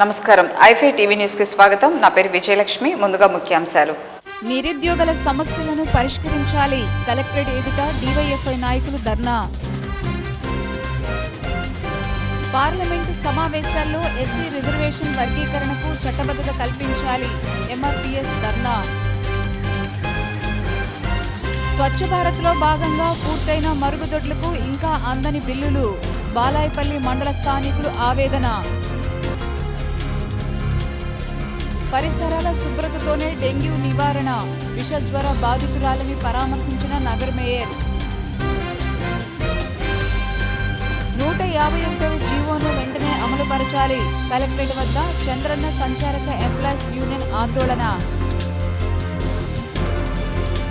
నమస్కారం. ఐఫై TV news కి స్వాగతం. నా పేరు విజయలక్ష్మి. ముందుగా ముఖ్యాంశాలు. నిరుద్యోగుల సమస్యలను పరిష్కరించాలి. కలెక్టరేట్ ఎదుట డివైఎఫ్ఐ నాయకులు ధర్నా. పార్లమెంటు సమావేశాల్లో ఎస్సీ రిజర్వేషన్ వర్గీకరణకు చట్టబద్ధత కల్పించాలి. ఎంఆర్పీఎస్ ధర్నా. స్వచ్ఛ భారత్లో భాగంగా పూర్తయిన మరుగుదొడ్లకు ఇంకా అందని బిల్లులు. బాలాయపల్లి మండల స్థానికులు ఆవేదన. పరిసరాల శుభ్రతతోనే డెంగ్యూ నివారణ. విషజ్వర బాధితురాలని పరామర్శించిన నగర మేయర్. 151వ జీవోను వెంటనే అమలుపరచాలి. కలెక్టరేట్ వద్ద చంద్రన్న సంచారక ఎంప్లాయీస్ యూనియన్ ఆందోళన.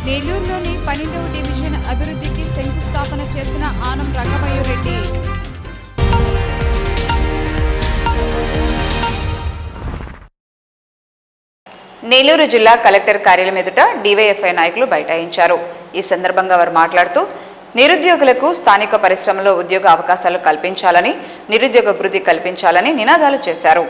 నెల్లూరులోని 12వ డివిజన్ అభివృద్ధికి శంకుస్థాపన చేసిన ఆనం రంగమయ్యరెడ్డి. నెల్లూరు జిల్లా కలెక్టర్ కార్యాలయం ఎదుట డివైఎఫ్ఐ నాయకులు బైఠాయించారు. ఈ సందర్భంగా వారు మాట్లాడుతూ నిరుద్యోగులకు స్థానిక పరిశ్రమలో ఉద్యోగ అవకాశాలు కల్పించాలని, నిరుద్యోగ వృద్ధి కల్పించాలని నినాదాలు చేశారు.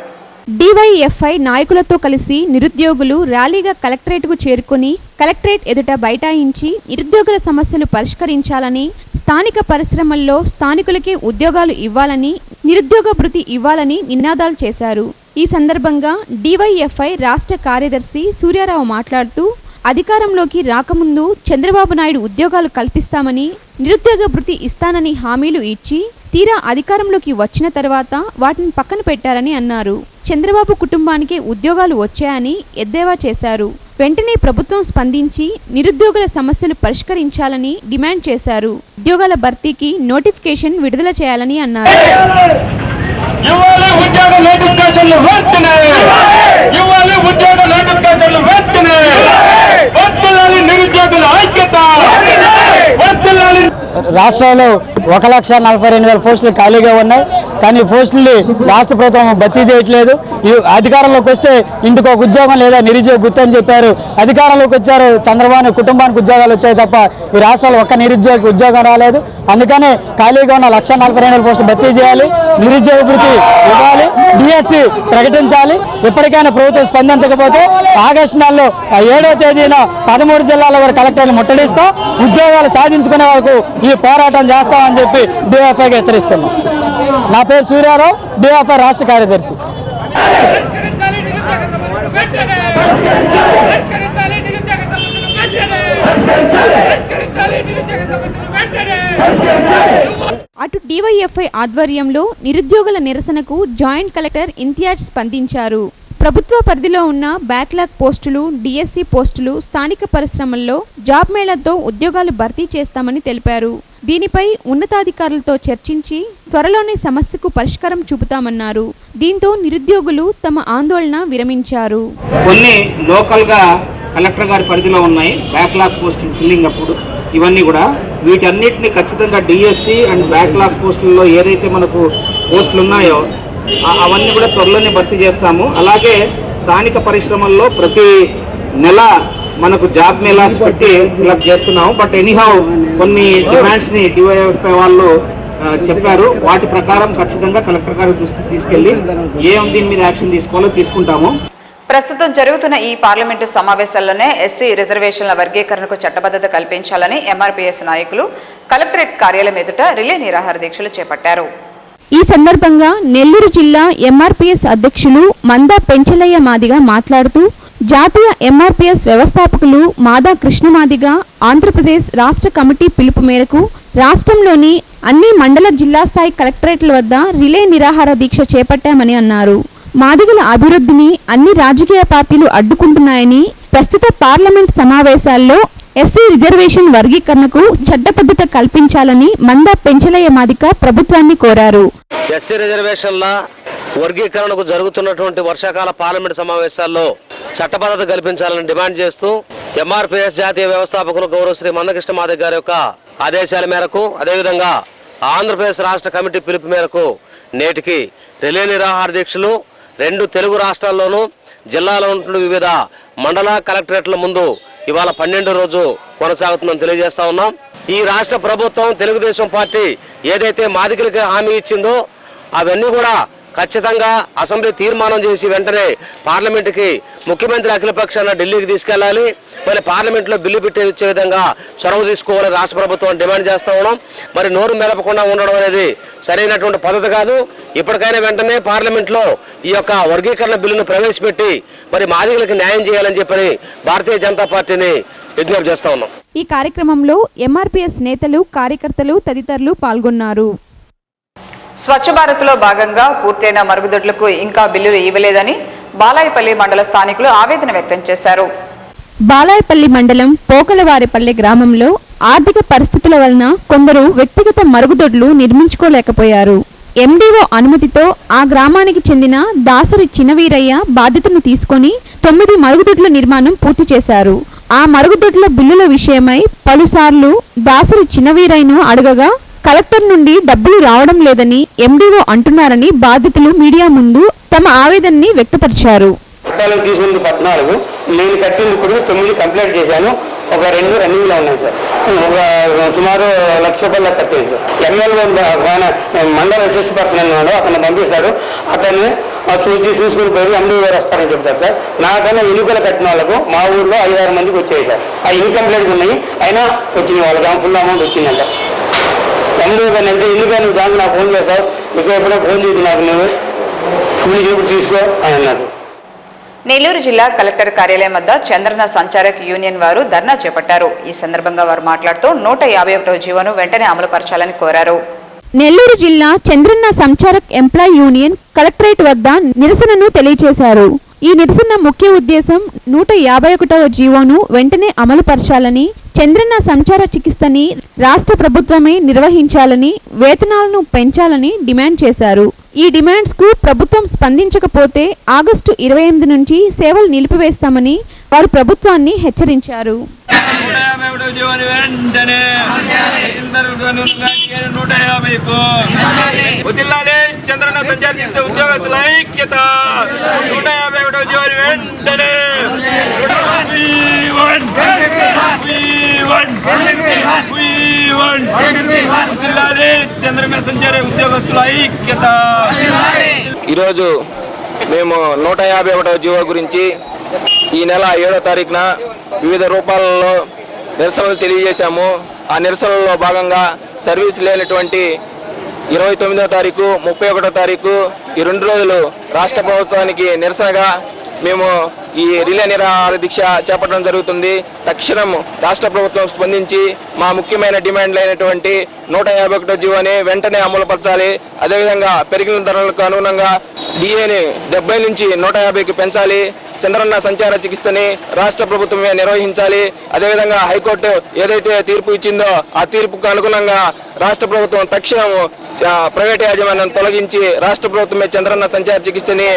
డివైఎఫ్ఐ నాయకులతో కలిసి నిరుద్యోగులు ర్యాలీగా కలెక్టరేట్కు చేరుకుని కలెక్టరేట్ ఎదుట బైఠాయించి నిరుద్యోగుల సమస్యలు పరిష్కరించాలని, స్థానిక పరిశ్రమల్లో స్థానికులకే ఉద్యోగాలు ఇవ్వాలని, నిరుద్యోగ భృతి ఇవ్వాలని నినాదాలు చేశారు. ఈ సందర్భంగా డివైఎఫ్ఐ రాష్ట్ర కార్యదర్శి సూర్యారావు మాట్లాడుతూ అధికారంలోకి రాకముందు చంద్రబాబు నాయుడు ఉద్యోగాలు కల్పిస్తామని, నిరుద్యోగ భృతి ఇస్తానని హామీలు ఇచ్చి తీరా అధికారంలోకి వచ్చిన తర్వాత వాటిని పక్కన పెట్టారని అన్నారు. చంద్రబాబు కుటుంబానికి ఉద్యోగాలు వచ్చాయని ఎద్దేవా చేశారు. వెంటనే ప్రభుత్వం స్పందించి నిరుద్యోగుల సమస్యలు పరిష్కరించాలని డిమాండ్ చేశారు. ఉద్యోగాల భర్తీకి నోటిఫికేషన్ విడుదల చేయాలని అన్నారు. రాష్ట్రంలో 1,42,000 పోస్టులు ఖాళీగా ఉన్నాయి. కానీ పోస్టుల్ని రాష్ట్ర ప్రభుత్వం భర్తీ చేయట్లేదు. ఈ అధికారంలోకి వస్తే ఇంటికి ఒక ఉద్యోగం లేదా నిరుద్యోగ వృత్తి అని చెప్పారు. అధికారంలోకి వచ్చారు, చంద్రబాబు కుటుంబానికి ఉద్యోగాలు వచ్చాయి తప్ప ఈ రాష్ట్రంలో ఒక్క నిరుద్యోగ ఉద్యోగం రాలేదు. అందుకనే ఖాళీగా ఉన్న 1,42,000 పోస్టులు భర్తీ చేయాలి, నిరుద్యోగ వృత్తి ఇవ్వాలి, డిఎస్సి ప్రకటించాలి. ఇప్పటికైనా ప్రభుత్వం స్పందించకపోతే ఆగస్టు నెలలో 7వ తేదీన 13 జిల్లాల వరకు కలెక్టర్లు ముట్టడిస్తాం. ఉద్యోగాలు సాధించుకునే వరకు ఈ పోరాటం చేస్తామని చెప్పి డివైఎఫ్ఐకి హెచ్చరిస్తున్నాం. నా పేరు సూర్యారావు, డివైఎఫ్ఐ రాష్ట్ర కార్యదర్శి. అటు డివైఎఫ్ఐ ఆధ్వర్యంలో నిరుద్యోగుల నిరసనకు జాయింట్ కలెక్టర్ ఇంతియాజ్ స్పందించారు. ప్రభుత్వ పరిధిలో ఉన్న బ్యాక్లాగ్ పోస్టులు, డిఎస్సి పోస్టులు స్థానిక పరిశ్రమల్లో జాబ్ మేళాతో ఉద్యోగాలు భర్తీ చేస్తామని తెలిపారు. దీనిపై ఉన్నతాధికారులతో చర్చించి త్వరలోనే సమస్యకు పరిష్కారం చూపుతామన్నారు. దీంతో నిరుద్యోగులు తమ ఆందోళన విరమించారు. కొన్ని లోకల్ గా కలెక్టర్ గారి పరిధిలో ఉన్నాయి బ్యాక్లాగ్ పోస్టులు ఫిల్లింగ్ అప్పుడు ఇవన్నీ కూడా వీటన్నిటిని ఖచ్చితంగా డిఎస్సి అండ్ బ్యాక్లాగ్ పోస్టుల్లో ఏదైతే మనకు పోస్టులు ఉన్నాయో అవన్నీ కూడా త్వరలోనే భర్తీ చేస్తాము. అలాగే స్థానిక పరిశ్రమల్లో ప్రతి నెల మనకు జాబ్ మేళాస్ పెట్టి ఫిల్అప్ చేస్తున్నాము. బట్ ఎనీహౌ కొన్ని డిమాండ్స్ ని డివైఎఫ్ఐ వాళ్ళు చెప్పారు. వాటి ప్రకారం ఖచ్చితంగా కలెక్టర్ గారి దృష్టికి తీసుకెళ్లి దీని మీద యాక్షన్ తీసుకోవాలో తీసుకుంటాము. ప్రస్తుతం జరుగుతున్న ఈ పార్లమెంటు సమావేశాల్లోనే ఎస్సీ రిజర్వేషన్ల వర్గీకరణకు చట్టబద్ధత కల్పించాలని ఎంఆర్పీఎస్ నాయకులు కలెక్టరేట్ కార్యాలయం ఎదుట రిలే నిరాహార దీక్షలు చేపట్టారు. ఈ సందర్భంగా నెల్లూరు జిల్లా ఎంఆర్పీఎస్ అధ్యక్షులు మందా పెంచలయ్య మాదిగ మాట్లాడుతూ జాతీయ ఎంఆర్పీఎస్ వ్యవస్థాపకులు మాదా కృష్ణమాదిగ ఆంధ్రప్రదేశ్ రాష్ట్ర కమిటీ పిలుపు మేరకు రాష్ట్రంలోని అన్ని మండల జిల్లా స్థాయి కలెక్టరేట్ల వద్ద రిలే నిరాహార దీక్ష చేపట్టామని అన్నారు. మాదిగల అభివృద్ధిని అన్ని రాజకీయ పార్టీలు అడ్డుకుంటున్నాయని, ప్రస్తుత పార్లమెంట్ సమావేశాల్లో ఎస్సీ రిజర్వేషన్ వర్గీకరణకు చట్టబద్ధత కల్పించాలని మందా పెంచలయ్య మాదిక ప్రభుత్వాన్ని కోరారు. ఎస్సీ రిజర్వేషన్ల వర్గీకరణకు జరుగుతున్నటువంటి వర్షాకాల పార్లమెంట్ సమావేశాల్లో చట్టబద్ధత కల్పించాలని డిమాండ్ చేస్తూ ఎంఆర్పీఎస్ జాతీయ వ్యవస్థాపకులు గౌరవశ్రీ మందకృష్ణ మాదిగ గారి యొక్క ఆదేశాల మేరకు, అదేవిధంగా ఆంధ్రప్రదేశ్ రాష్ట్ర కమిటీ పిలుపు మేరకు నేటికి రిలే నిరాహార దీక్షలు 2 తెలుగు రాష్ట్రాల్లోనూ జిల్లాలో ఉంటున్న వివిధ మండల కలెక్టరేట్ల ముందు ఇవాళ 12వ రోజు కొనసాగుతుందని తెలియజేస్తా ఉన్నాం. ఈ రాష్ట్ర ప్రభుత్వం తెలుగుదేశం పార్టీ ఏదైతే మాదిగలకు హామీ ఇచ్చిందో అవన్నీ కూడా ఖచ్చితంగా అసెంబ్లీ తీర్మానం చేసి వెంటనే పార్లమెంటుకి ముఖ్యమంత్రి అఖిలపక్షాన ఢిల్లీకి తీసుకెళ్లాలి. మరి పార్లమెంట్లో బిల్లు పెట్టే విధంగా చొరవ తీసుకోవాలి రాష్ట్ర ప్రభుత్వం డిమాండ్ చేస్తా ఉన్నాం. మరి నోరు మెలపకుండా ఉండడం అనేది సరైనటువంటి పద్ధతి కాదు. ఇప్పటికైనా వెంటనే పార్లమెంట్లో ఈ యొక్క వర్గీకరణ బిల్లును ప్రవేశపెట్టి మరి మాదిగలకు న్యాయం చేయాలని చెప్పని భారతీయ జనతా పార్టీని విజ్ఞప్తి చేస్తా ఉన్నాం. ఈ కార్యక్రమంలో ఎంఆర్పీఎస్ నేతలు, కార్యకర్తలు తదితరులు పాల్గొన్నారు. స్వచ్ఛ భారత్లో భాగంగా పూర్తయిన మరుగుదొడ్లకు ఇంకా బిల్లులు ఇవ్వలేదని బాలాయపల్లి మండల స్థానికులు ఆవేదన వ్యక్తం చేశారు. బాలాయపల్లి మండలం పోకలవారిపల్లె గ్రామంలో ఆర్థిక పరిస్థితుల వలన కొందరు వ్యక్తిగత మరుగుదొడ్లు నిర్మించుకోలేకపోయారు. ఎండీఓ అనుమతితో ఆ గ్రామానికి చెందిన దాసరి చినవీరయ్య బాధ్యతను తీసుకొని 9 మరుగుదొడ్ల నిర్మాణం పూర్తి చేశారు. ఆ మరుగుదొడ్ల బిల్లుల విషయమై పలుసార్లు దాసరి చినవీరయ్యను అడగగా కలెక్టర్ నుండి డబ్బులు రావడం లేదని ఎండీఓ అంటున్నారని బాధితులు మీడియా ముందు తమ ఆవేదనని వ్యక్తపరిచారు. తీసుకుంది 14, నేను కట్టింది ఇప్పుడు 9 కంప్లీట్ చేశాను. ఒక 2 రన్నింగ్లో ఉన్నాయి సార్. ఒక సుమారు ₹1,00,000 ఖర్చు అయింది సార్. ఎమ్మెల్యే మండల ఎస్ఎస్ పర్సన్ అన్నాడు, అతను పంపిస్తాడు. అతన్ని చూసుకుని పోయి ఎండీ గారు వస్తారని చెప్తారు సార్. నాకన్నా ఎన్నికలు కట్టిన వాళ్ళకు మా ఊళ్ళో 5-6 మందికి వచ్చాయి సార్. ఆ ఇన్కంప్లీట్గా ఉన్నాయి, అయినా వచ్చినాయి వాళ్ళకి ఫుల్ అమౌంట్ వచ్చిందంట. ఎండీ గారిని అంటే ఎన్నిక నువ్వు దానికి నాకు ఫోన్ చేస్తావు, ఇక్కడ ఎప్పుడో ఫోన్ చేసి నాకు నువ్వు ఫుల్ చూపు తీసుకో అని అన్నారు. నెల్లూరు జిల్లా కలెక్టర్ కార్యాలయం వద్ద చంద్రన్న సంచారక్ యూనియన్ వారు ధర్నా చేపట్టారు. ఈ సందర్భంగా వారు మాట్లాడుతూ 151వ జీవోను వెంటనే అమలుపరచాలని కోరారు. నెల్లూరు జిల్లా చంద్రన్న సంచారక్ ఎంప్లాయ్ యూనియన్ కలెక్టరేట్ వద్ద నిరసనను తెలియజేశారు. ఈ నిరసన ముఖ్య ఉద్దేశం 151వ జీవోను వెంటనే అమలుపరచాలని, చంద్రన్న సంచార చికిత్సని రాష్ట్ర ప్రభుత్వమే నిర్వహించాలని, వేతనాలను పెంచాలని డిమాండ్ చేశారు. ఈ డిమాండ్స్ కు ప్రభుత్వం స్పందించకపోతే ఆగస్టు 28 నుంచి సేవలు నిలిపివేస్తామని వారు ప్రభుత్వాన్ని హెచ్చరించారు. ఈరోజు మేము 151వ జీవో గురించి ఈ నెల 7వ తారీఖున వివిధ రూపాలలో నిరసనలు తెలియజేశాము. ఆ నిరసనలో భాగంగా సర్వీస్ లేనటువంటి 29వ తారీఖు, 31వ తారీఖు ఈ 2 రోజులు రాష్ట్ర ప్రభుత్వానికి నిరసనగా మేము ఈ రిలే నిరాహార దీక్ష చేపట్టడం జరుగుతుంది. తక్షణం రాష్ట్ర ప్రభుత్వం స్పందించి మా ముఖ్యమైన డిమాండ్లైనటువంటి 151వ జీవోని వెంటనే అమలుపరచాలి. అదేవిధంగా పెరిగిన ధరలకు అనుగుణంగా డిఏని 70 నుంచి 150కి పెంచాలి. చంద్రన్న సంచార చికిత్సని రాష్ట్ర ప్రభుత్వమే నిర్వహించాలి. అదేవిధంగా హైకోర్టు ఏదైతే తీర్పు ఇచ్చిందో ఆ తీర్పుకు అనుగుణంగా రాష్ట్ర ప్రభుత్వం తక్షణం ప్రైవేట్ యాజమాన్యం తొలగించి రాష్ట్ర ప్రభుత్వమే చంద్రన్న సంచార చికిత్సని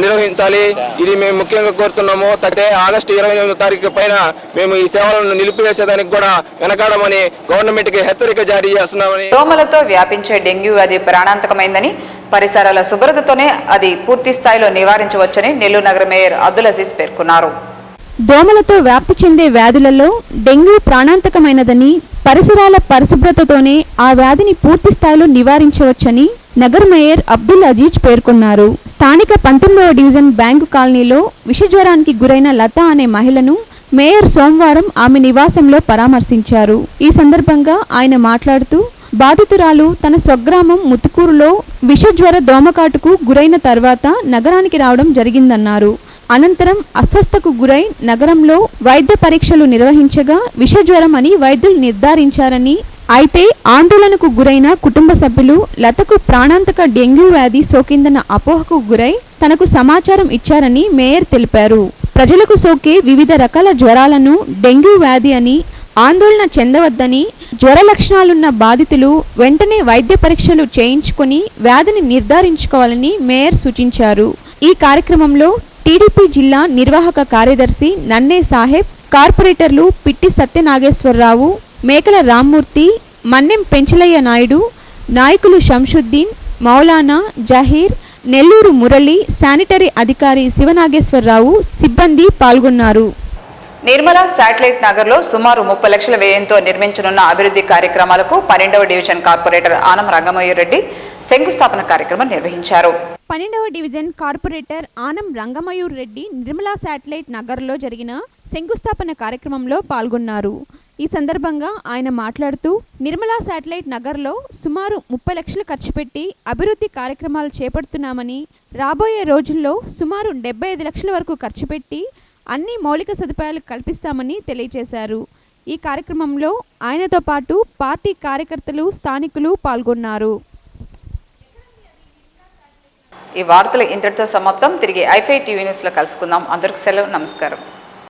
నిర్వహించాలి. ఇది మేము ముఖ్యంగా కోరుతున్నాము. అయితే ఆగస్టు 28వ తారీఖు పైన మేము ఈ సేవలను నిలిపివేసేదానికి కూడా వెనకాడమని గవర్నమెంట్ కి హెచ్చరిక జారీ చేస్తున్నామని. దోమలతో వ్యాపించే డెంగ్యూ వ్యాధి ప్రాణాంతకమైందని, పరిసరాల శుభ్రతతోనే అది పూర్తి స్థాయిలో నివారించవచ్చని నెల్లూరు నగర మేయర్ అబ్దుల్ అజీజ్ పేర్కొన్నారు. దోమలతో వ్యాప్తి చెందే వ్యాధులలో డెంగ్యూ ప్రాణాంతకమైనదని, పరిసరాల పరిశుభ్రతతోనే ఆ వ్యాధిని పూర్తి స్థాయిలో నివారించవచ్చని నగర మేయర్ అబ్దుల్ అజీజ్ పేర్కొన్నారు. స్థానిక 19వ డివిజన్ బ్యాంకు కాలనీలో విషజ్వరానికి గురైన లత అనే మహిళను మేయర్ సోమవారం ఆమె నివాసంలో పరామర్శించారు. ఈ సందర్భంగా ఆయన మాట్లాడుతూ, బాధితురాలు తన స్వగ్రామం ముత్తుకూరులో విషజ్వర దోమకాటుకు గురైన తర్వాత నగరానికి రావడం జరిగిందన్నారు. అనంతరం అస్వస్థకు గురై నగరంలో వైద్య పరీక్షలు నిర్వహించగా విషజ్వరం అని వైద్యులు నిర్ధారించారని, అయితే ఆందోళనకు గురైన కుటుంబ సభ్యులు లతకు ప్రాణాంతక డెంగ్యూ వ్యాధి సోకిందన్న అపోహకు గురై తనకు సమాచారం ఇచ్చారని మేయర్ తెలిపారు. ప్రజలకు సోకే వివిధ రకాల జ్వరాలను డెంగ్యూ వ్యాధి అని ఆందోళన చెందవద్దని, జ్వర లక్షణాలున్న బాధితులు వెంటనే వైద్య పరీక్షలు చేయించుకొని వ్యాధిని నిర్ధారించుకోవాలని మేయర్ సూచించారు. ఈ కార్యక్రమంలో టీడీపీ జిల్లా నిర్వాహక కార్యదర్శి నన్నే సాహెబ్, కార్పొరేటర్లు పిట్టి సత్యనాగేశ్వరరావు, మేకల రామ్మూర్తి, మన్నెం పెంచలయ్య నాయుడు, నాయకులు శంషుద్దీన్, మౌలానా, జహీర్, నెల్లూరు మురళి, శానిటరీ అధికారి శివనాగేశ్వరరావు సిబ్బంది పాల్గొన్నారు. నిర్మల శాటిలైట్ నగర్లో సుమారు 30 లక్షల వ్యయంతో నిర్మించనున్న అభివృద్ధి కార్యక్రమాలకు 12వ డివిజన్ కార్పొరేటర్ ఆనం రంగమయ్య రెడ్డి శంకుస్థాపన కార్యక్రమం నిర్వహించారు. 12వ division corporator Anam Rangamayur Reddy Nirmala satellite నగర్లో జరిగిన శంకుస్థాపన కార్యక్రమంలో పాల్గొన్నారు. ఈ సందర్భంగా ఆయన మాట్లాడుతూ నిర్మలా శాటిలైట్ నగర్లో సుమారు 30 లక్షలు ఖర్చు పెట్టి అభివృద్ధి కార్యక్రమాలు చేపడుతున్నామని, రాబోయే రోజుల్లో సుమారు 75 లక్షల వరకు ఖర్చు పెట్టి అన్ని మౌలిక సదుపాయాలు కల్పిస్తామని తెలియజేశారు. ఈ కార్యక్రమంలో ఆయనతో పాటు పార్టీ కార్యకర్తలు, స్థానికులు పాల్గొన్నారు. ఈ వార్తలు ఇంతటితో సమాప్తం. తిరిగి ఐఫై టీవీ న్యూస్లో కలుసుకుందాం. అందరికి సెలవు. నమస్కారం.